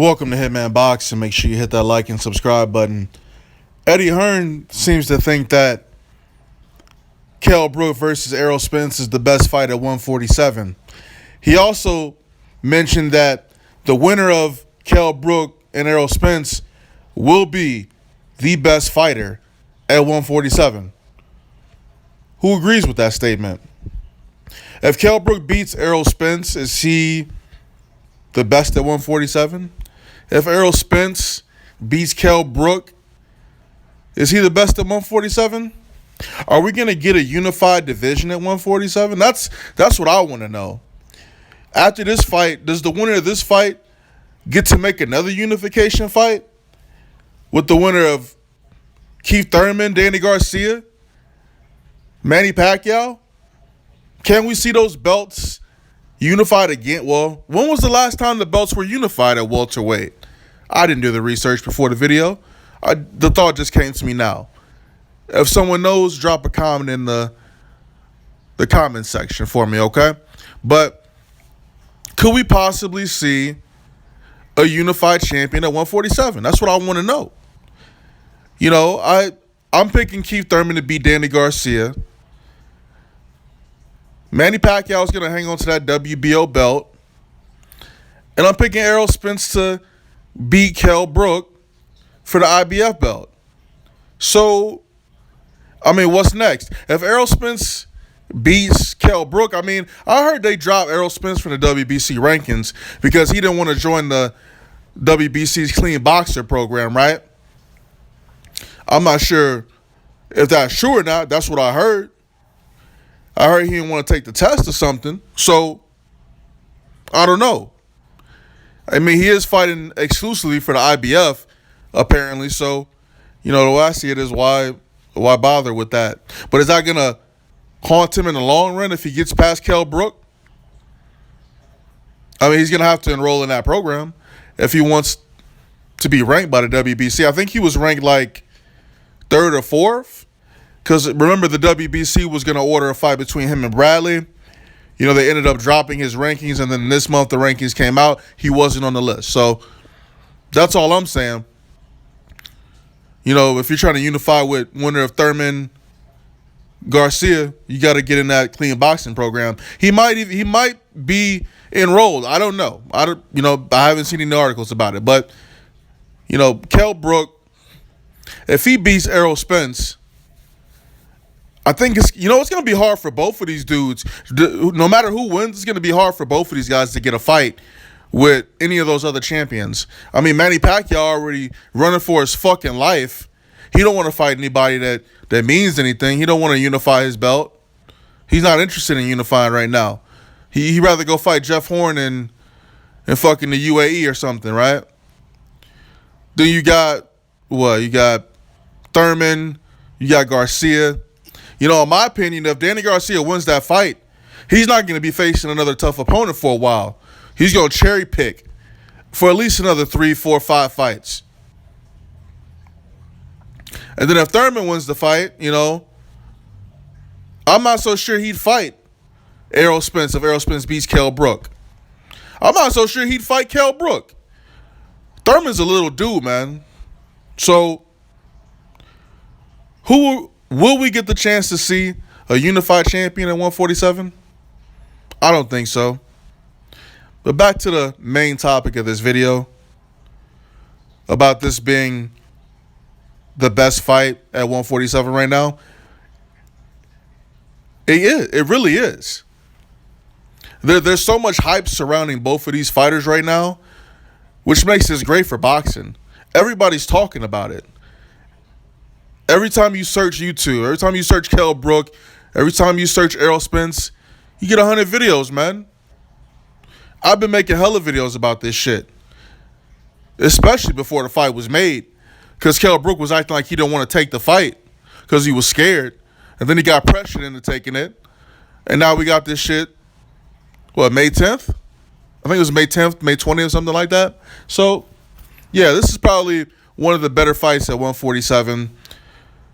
Welcome to Hitman Box, and make sure you hit that like and subscribe button. Eddie Hearn seems to think that Kell Brook versus Errol Spence is the best fight at 147. He also mentioned that the winner of Kell Brook and Errol Spence will be the best fighter at 147. Who agrees with that statement? If Kell Brook beats Errol Spence, is he the best at 147? If Errol Spence beats Kell Brook, is he the best at 147? Are we going to get a unified division at 147? That's what I want to know. After this fight, does the winner of this fight get to make another unification fight with the winner of Keith Thurman, Danny Garcia, Manny Pacquiao? Can we see those belts unified again? Well, when was the last time the belts were unified at welterweight? I didn't do the research before the video. The thought just came to me now. If someone knows, drop a comment in the comment section for me, okay? But could we possibly see a unified champion at 147? That's what I want to know. You know, I'm picking Keith Thurman to beat Danny Garcia. Manny Pacquiao is going to hang on to that WBO belt. And I'm picking Errol Spence to beat Kell Brook for the IBF belt. So, I mean, what's next? If Errol Spence beats Kell Brook, I mean, I heard they dropped Errol Spence from the WBC rankings because he didn't want to join the WBC's clean boxer program, right? I'm not sure if that's true or not. That's what I heard. I heard he didn't want to take the test or something. So, I don't know. I mean, he is fighting exclusively for the IBF, apparently. So, you know, the way I see it is why bother with that? But is that going to haunt him in the long run if he gets past Kell Brook? I mean, he's going to have to enroll in that program if he wants to be ranked by the WBC. I think he was ranked like 3rd or 4th. Because remember, the WBC was going to order a fight between him and Bradley. You know, they ended up dropping his rankings, and then this month the rankings came out. He wasn't on the list. So that's all I'm saying. You know, if you're trying to unify with winner of Thurman Garcia, you got to get in that clean boxing program. He might be enrolled. I don't know. I haven't seen any articles about it. But, you know, Kell Brook, if he beats Errol Spence, I think it's going to be hard for both of these dudes. No matter who wins, it's going to be hard for both of these guys to get a fight with any of those other champions. I mean, Manny Pacquiao already running for his fucking life. He don't want to fight anybody that means anything. He don't want to unify his belt. He's not interested in unifying right now. He'd rather go fight Jeff Horn in fucking the UAE or something, right? Then you got what? You got Thurman. You got Garcia. You know, in my opinion, if Danny Garcia wins that fight, he's not going to be facing another tough opponent for a while. He's going to cherry pick for at least another 3, 4, 5 fights. And then if Thurman wins the fight, you know, I'm not so sure he'd fight Errol Spence if Errol Spence beats Kell Brook. I'm not so sure he'd fight Kell Brook. Thurman's a little dude, man. So, will we get the chance to see a unified champion at 147? I don't think so. But back to the main topic of this video, about this being the best fight at 147 right now. It is. It really is. There's so much hype surrounding both of these fighters right now, which makes this great for boxing. Everybody's talking about it. Every time you search YouTube, every time you search Kell Brook, every time you search Errol Spence, you get 100 videos, man. I've been making hella videos about this shit, especially before the fight was made, because Kell Brook was acting like he didn't want to take the fight because he was scared, and then he got pressured into taking it, and now we got this shit, May 10th? I think it was May 10th, May 20th, something like that. So, yeah, this is probably one of the better fights at 147.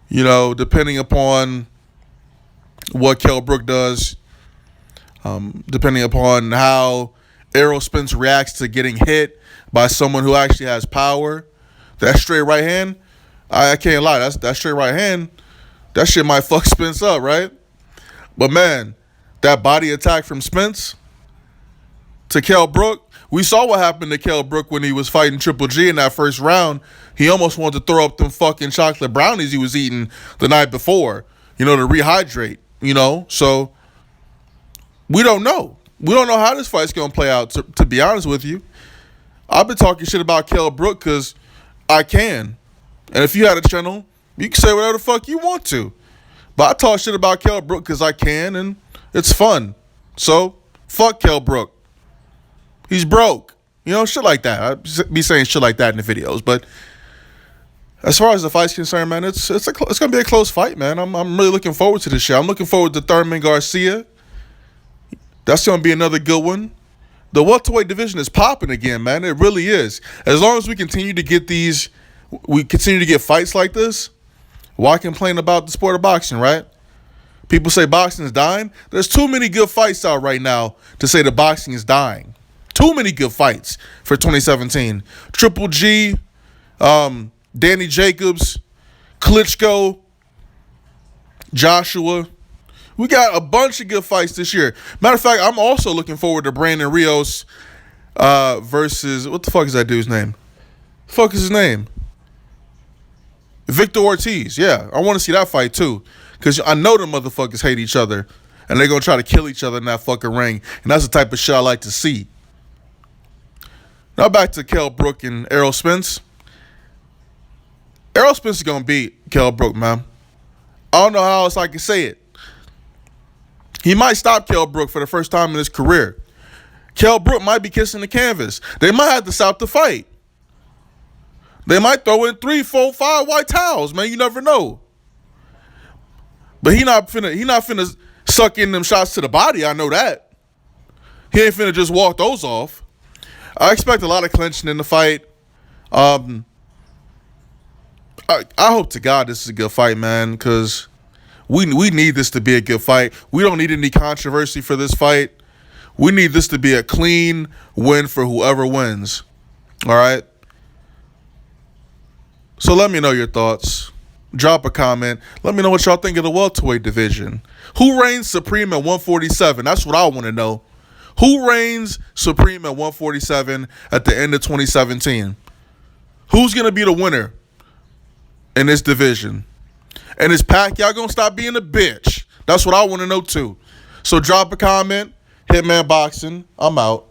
You know, depending upon what Kell Brook does, depending upon how Errol Spence reacts to getting hit. by someone who actually has power. That straight right hand, I can't lie. That straight right hand, that shit might fuck Spence up, right? But man, that body attack from Spence to Kell Brook, we saw what happened to Kell Brook when he was fighting Triple G in that first round. He almost wanted to throw up them fucking chocolate brownies he was eating the night before, to rehydrate, So we don't know. We don't know how this fight's going to play out, to be honest with you. I've been talking shit about Kell Brook because I can. And if you had a channel, you can say whatever the fuck you want to. But I talk shit about Kell Brook because I can, and it's fun. So, fuck Kell Brook. He's broke. Shit like that. I be saying shit like that in the videos. But as far as the fight's concerned, man, it's going to be a close fight, man. I'm really looking forward to this shit. I'm looking forward to Thurman Garcia. That's going to be another good one. The welterweight division is popping again, man. It really is. As long as we continue to get fights like this, why complain about the sport of boxing, right? People say boxing is dying. There's too many good fights out right now to say the boxing is dying. Too many good fights for 2017. Triple G, Danny Jacobs, Klitschko, Joshua. We got a bunch of good fights this year. Matter of fact, I'm also looking forward to Brandon Rios versus, what the fuck is that dude's name? The fuck is his name? Victor Ortiz. Yeah, I want to see that fight too. Because I know them motherfuckers hate each other. And they're going to try to kill each other in that fucking ring. And that's the type of shit I like to see. Now back to Kell Brook and Errol Spence. Errol Spence is going to beat Kell Brook, man. I don't know how else I can say it. He might stop Kell Brook for the first time in his career. Kell Brook might be kissing the canvas. They might have to stop the fight. They might throw in 3, 4, 5 white towels, man. You never know. But he not finna suck in them shots to the body. I know that. He ain't finna just walk those off. I expect a lot of clinching in the fight. I hope to God this is a good fight, man, because we need this to be a good fight. We don't need any controversy for this fight. We need this to be a clean win for whoever wins. All right? So let me know your thoughts. Drop a comment. Let me know what y'all think of the welterweight division. Who reigns supreme at 147? That's what I want to know. Who reigns supreme at 147 at the end of 2017? Who's going to be the winner in this division? And is Pacquiao going to stop being a bitch? That's what I want to know too. So drop a comment. Hitman Boxing. I'm out.